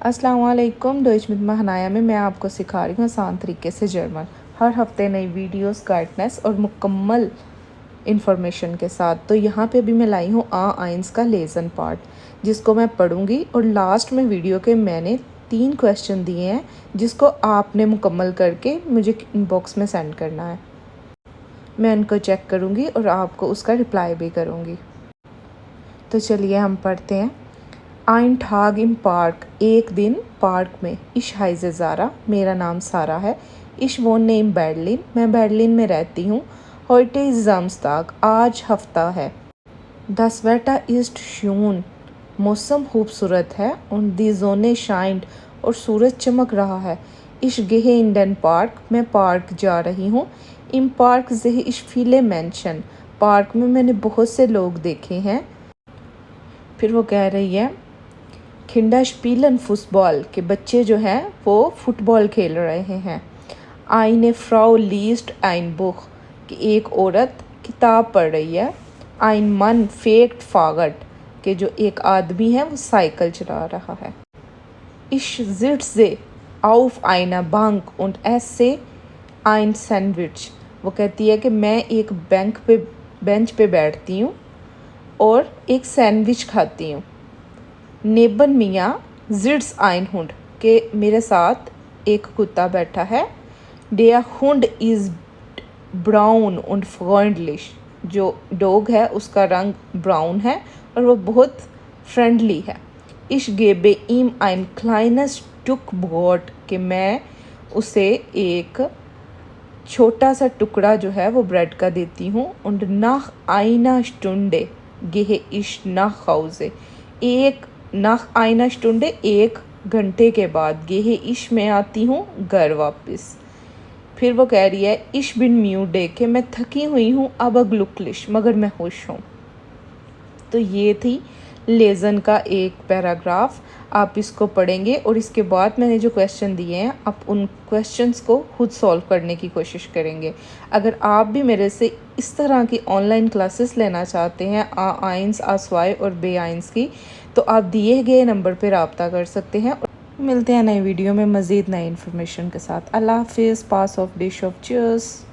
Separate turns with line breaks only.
अस्सलाम वालेकुम। डॉइच मित महनाया में मैं आपको सिखा रही हूँ आसान तरीके से जर्मन। हर हफ्ते नई वीडियोस, गाइडनेस और मुकम्मल इन्फॉर्मेशन के साथ। तो यहाँ पे भी मैं लाई हूँ आइंस का लेसन पार्ट, जिसको मैं पढ़ूँगी और लास्ट में वीडियो के मैंने 3 क्वेश्चन दिए हैं, जिसको आपने मुकम्मल करके मुझे इनबॉक्स में सेंड करना है। मैं उनको चेक करूँगी और आपको उसका रिप्लाई भी करूँगी। तो चलिए हम पढ़ते हैं। आइन ठाग इम पार्क, एक दिन पार्क में। इश हाइज़े ज़ारा, मेरा नाम सारा है। इश वोने इम बर्लिन, मैं बर्लिन में रहती हूँ। होइटे इज़ ज़ामस्ताग, आज हफ्ता है। दस वेटा इस्ट शून, मौसम खूबसूरत है। उन दी जोने शाइंड, और सूरज चमक रहा है। इश गेहे इंडन पार्क, मैं पार्क जा रही हूँ। इम पार्क जेह इश फीले मैंशन, पार्क में मैंने बहुत से लोग देखे हैं। फिर वो कह रही है खिंडा स्पीलन फुटबॉल, के बच्चे जो हैं वो फुटबॉल खेल रहे हैं। आइने फ्राउ लीस्ट आइन बुक, कि एक औरत किताब पढ़ रही है। आइन मन फेक्ट फागट, के जो एक आदमी है वो साइकिल चला रहा है। इश जिट्जे आउफ आइना bank und esse ein sandwich, वो कहती है कि मैं एक बेंच पे बैठती हूँ और एक सैंडविच खाती हूँ। नेबन मियाँ जिट्स आइन हुंड, के मेरे साथ एक कुत्ता बैठा है। डेया हुंड इज़ ब्राउन und फ्रेंडलिश, जो डॉग है उसका रंग ब्राउन है और वो बहुत फ्रेंडली है। इश गेबे इम आइन क्लाइनस टुक ब्रॉट, के मैं उसे एक छोटा सा टुकड़ा जो है वो ब्रेड का देती हूँ। und nach einer Stunde gehe ich nach Hause, एक nach einer Stunde एक घंटे के बाद गेहे इश में आती हूँ घर वापस। फिर वो कह रही है इश बिन म्यूडे, के मैं थकी हुई हूँ अब ग्लुकलिश, मगर मैं खुश हूँ। तो ये थी लेसन का एक पैराग्राफ। आप इसको पढ़ेंगे और इसके बाद मैंने जो क्वेश्चन दिए हैं आप उन क्वेश्चंस को खुद सॉल्व करने की कोशिश करेंगे। अगर आप भी मेरे से इस तरह की ऑनलाइन क्लासेस लेना चाहते हैं आइंस, आस्वाई और बे आइंस की, तो आप दिए गए नंबर पर रब्ता कर सकते हैं। मिलते हैं नई वीडियो में मज़ीद नई इन्फॉर्मेशन के साथ। अल्लाह हाफिज़। पास ऑफ डिश ऑफ चीयर्स।